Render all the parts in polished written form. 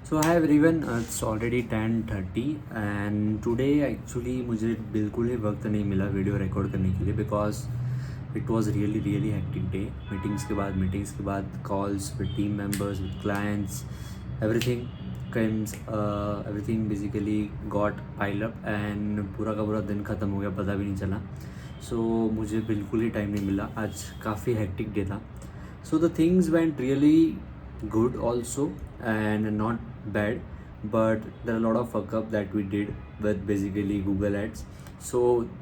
So hi everyone, it's already 10:30 and today actually मुझे बिल्कुल ही वक्त नहीं मिला वीडियो रिकॉर्ड करने के लिए because it was really hectic day. Meetings के बाद calls with team members, with clients, everything everything basically got pile up and पूरा का पूरा दिन ख़त्म हो गया, पता भी नहीं चला। सो मुझे बिल्कुल ही टाइम नहीं मिला, आज काफ़ी हेक्टिक डे था। So the things went really good also and not bad, but there are a lot of fuck up that we did with basically Google Ads. So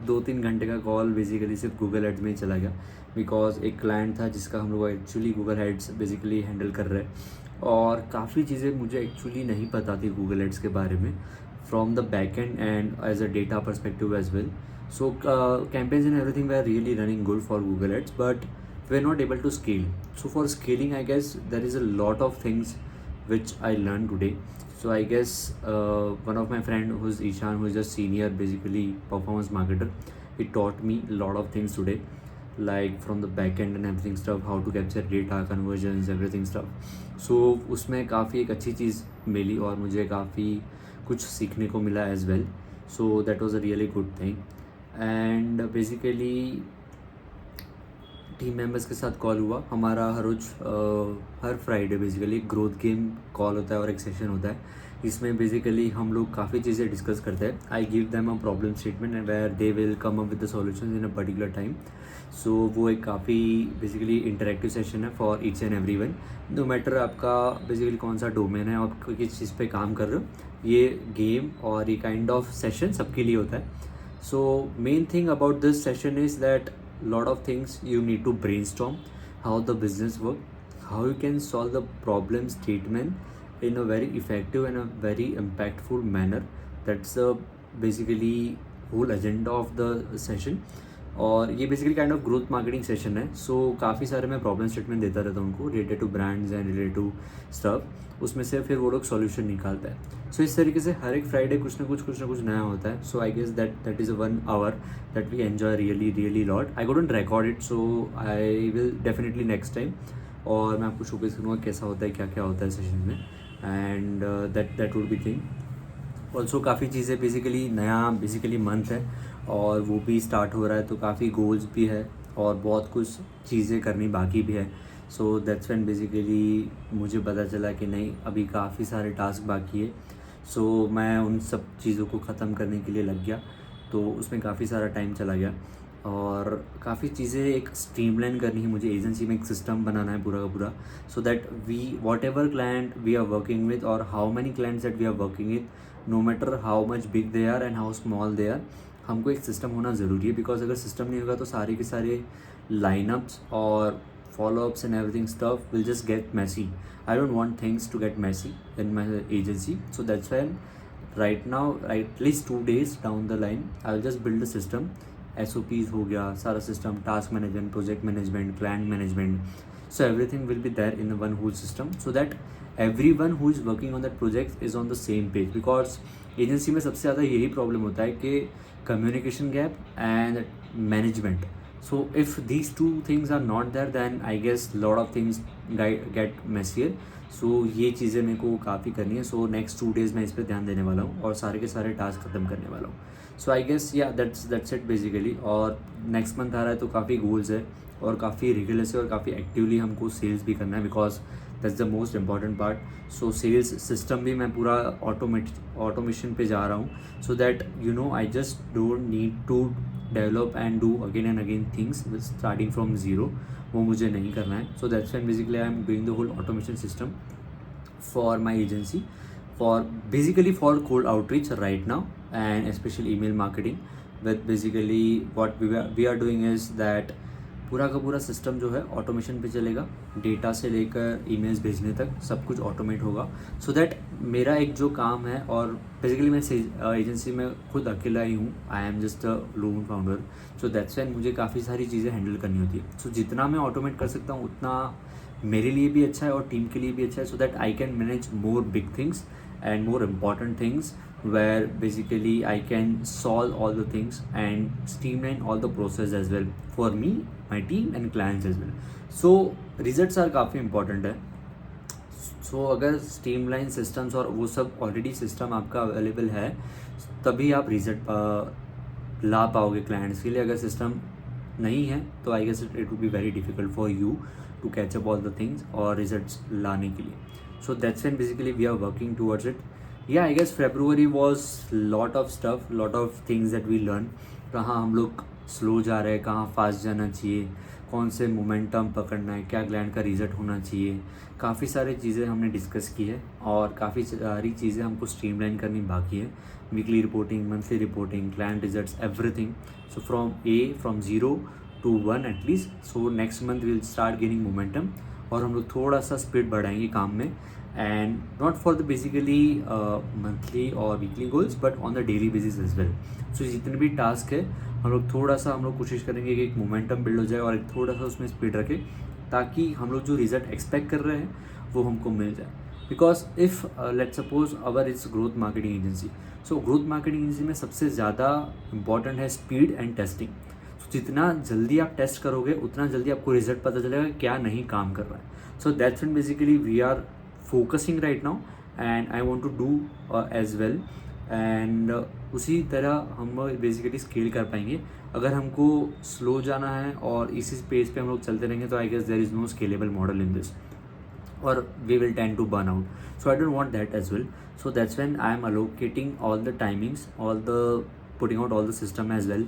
2-3 घंटे का कॉल बेसिकली सिर्फ Google ads में ही चला गया because एक client था जिसका हम लोग actually Google ads basically handle कर रहे हैं और काफ़ी चीज़ें मुझे एक्चुअली नहीं पता थी गूगल एड्स के बारे में from the back end and as a data perspective as well. So campaigns and everything were really running good for Google Ads, but we're not able to scale. So for scaling, I guess there is a lot of things which I learned today. So I guess one of my friend who's Ishan, who is a senior basically performance marketer, he taught me a lot of things today, like from the back end and everything stuff, how to capture data, conversions, everything stuff. So उसमें काफ़ी एक अच्छी चीज़ मिली और मुझे काफ़ी कुछ सीखने को मिला as well. So that was a really good thing. And basically team members के साथ कॉल हुआ हमारा हर रोज हर Friday basically growth game call होता है और एक सेशन होता है. इसमें बेसिकली हम लोग काफ़ी चीज़ें डिस्कस करते हैं. I give them a problem statement and where they will come up with the solutions in a particular time. So वो एक काफ़ी बेसिकली इंटरेक्टिव सेशन है for each and every one. No matter आपका basically कौन सा domain है, आप किस चीज़ पे काम कर रहे हो, ये गेम और ये काइंड ऑफ सेशन सबके लिए होता है. So main thing about this session is that lot of things you need to brainstorm how the business work, how you can solve the problem statement in a very effective and a very impactful manner. That's the basically whole agenda of the session. और ये basically kind of growth marketing session है. सो काफ़ी सारे मैं problem statement देता रहता हूँ उनको related to brands and related to stuff. उसमें से फिर वो लोग सॉल्यूशन निकालता है. सो इस तरीके से हर एक फ्राइडे कुछ ना कुछ नया होता है. So I guess that is a 1 hour that we enjoy really lot. I couldn't record it, so I will definitely next time. और मैं आपको शोकेस करूँगा कैसा होता है, क्या क्या होता है सेशन में. And that would be thing. Also काफ़ी चीज़ें बेसिकली नया बेसिकली मंथ है और वो भी स्टार्ट हो रहा है, तो काफ़ी गोल्स भी है और बहुत कुछ चीज़ें करनी बाकी भी है. सो दैट्स व्हेन बेसिकली मुझे पता चला कि नहीं, अभी काफ़ी सारे टास्क बाकी है. सो मैं उन सब चीज़ों को ख़त्म करने के लिए लग गया, तो उसमें काफ़ी सारा टाइम चला गया और काफ़ी चीज़ें एक स्ट्रीमलाइन करनी है मुझे. एजेंसी में एक सिस्टम बनाना है पूरा का पूरा, so that we whatever client we are working with और how many clients that we are working with, no matter how much big they are and how small they are, हमको एक system होना ज़रूरी है. Because अगर system नहीं होगा तो सारे के सारे लाइनअप्स और follow-ups and everything stuff will just get messy. I don't want things to get messy in my agency. So that's why right now, at least 2 days down the line, I will just build a system. SOPs हो गया सारा system, task management, project management, client management. So everything will be there in the one whole system so that everyone who is working on that project is on the same page. Because agency में सबसे ज़्यादा यही problem होता है कि communication gap and management. So if these two things are not there, then I guess lot of things get messier. So ये चीज़ें मेरे को काफ़ी करनी है. So next 2 days मैं इस पर ध्यान देने वाला हूँ और सारे के सारे टास्क ख़त्म करने वाला हूँ. So I guess yeah, that's it basically. और नेक्स्ट मंथ आ रहा है तो काफ़ी गोल्स है और काफ़ी रिगुलस है और काफ़ी एक्टिवली हमको सेल्स भी करना है because that's the most important part. So sales system भी मैं पूरा ऑटोमेशन पे जा रहा हूँ so that you know I just don't need to develop and do again and again things starting from zero. वो मुझे नहीं करना है. So that's when basically I am doing the whole automation system for my agency for basically for cold outreach right now and especially email marketing. With basically what we are doing is that पूरा का पूरा system जो है automation पे चलेगा. Data से लेकर emails भेजने तक सब कुछ ऑटोमेट होगा. सो दैट मेरा एक जो काम है, और बेसिकली मैं एजेंसी में खुद अकेला ही हूँ, I am just a loan founder. So that's when मुझे काफ़ी सारी चीज़ें हैंडल करनी होती है. सो जितना मैं ऑटोमेट कर सकता हूँ उतना मेरे लिए भी अच्छा है और टीम के लिए भी अच्छा है. So that I can manage more big things and more important things where basically I can solve all the things and streamline all the process as well for me, my team and clients as well. So results are काफ़ी important है. सो अगर streamline systems और वो सब already system आपका available है, तभी आप रिजल्ट ला पाओगे क्लाइंट्स के लिए. अगर सिस्टम नहीं है तो I guess it would be very difficult for you to catch up all the things और रिजल्ट्स लाने के लिए. So that's when basically we are working towards it. या I guess February was lot of stuff, lot of things that we learn. कहाँ हम लोग slow जा रहे हैं, कहाँ फास्ट जाना चाहिए, कौन से मोमेंटम पकड़ना है, क्या ग्लैंड का रिजल्ट होना चाहिए. काफ़ी सारी चीज़ें हमने डिस्कस की है और काफ़ी सारी चीज़ें हमको स्ट्रीमलाइन करनी बाकी है. वीकली रिपोर्टिंग, मंथली रिपोर्टिंग, ग्लैंड results, everything. So from 0 to 1 at least. So next month will start gaining momentum और हम लोग थोड़ा सा स्पीड बढ़ाएंगे काम में. And not for the basically monthly और weekly goals but on the daily basis as well. So जितने भी टास्क है हम लोग कोशिश करेंगे कि एक मोमेंटम बिल्ड हो जाए और एक थोड़ा सा उसमें स्पीड रखें, ताकि हम लोग जो रिजल्ट एक्सपेक्ट कर रहे हैं वो हमको मिल जाए. Because if let suppose our it's growth marketing agency. So growth marketing agency में सबसे ज़्यादा इंपॉर्टेंट है स्पीड एंड टेस्टिंग. सो जितना जल्दी आप टेस्ट करोगे उतना जल्दी आपको रिजल्ट पता चलेगा क्या नहीं काम कर रहा है. So that's when basically we are focusing right now and I want to do as well. And उसी तरह हम बेसिकली स्केल कर पाएंगे. अगर हमको स्लो जाना है और इसी स्पेस पे हम लोग चलते रहेंगे तो I guess there is no scalable model in this or we will tend to burn out. So I don't want that as well. So that's when I am allocating all the timings, all the putting out all the system as well.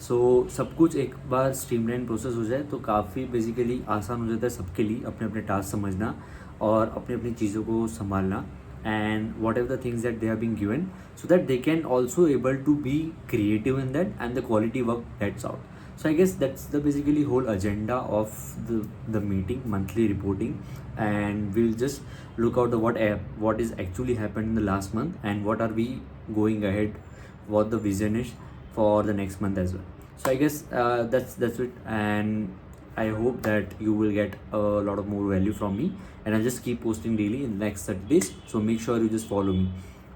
So सब कुछ एक बार streamline process हो जाए तो काफ़ी basically आसान हो जाता है सबके लिए अपने अपने टास्क समझना और अपनी अपनी चीज़ों को संभालना. And whatever the things that they have been given, so that they can also able to be creative in that and the quality work that's out. So I guess that's the basically whole agenda of the meeting, monthly reporting, and we'll just look out the what is actually happened in the last month and what are we going ahead, what the vision is for the next month as well. So I guess that's it, and I hope that you will get a lot of more value from me, and I'll just keep posting daily in the next 30 days. So make sure you just follow me.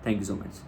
Thank you so much.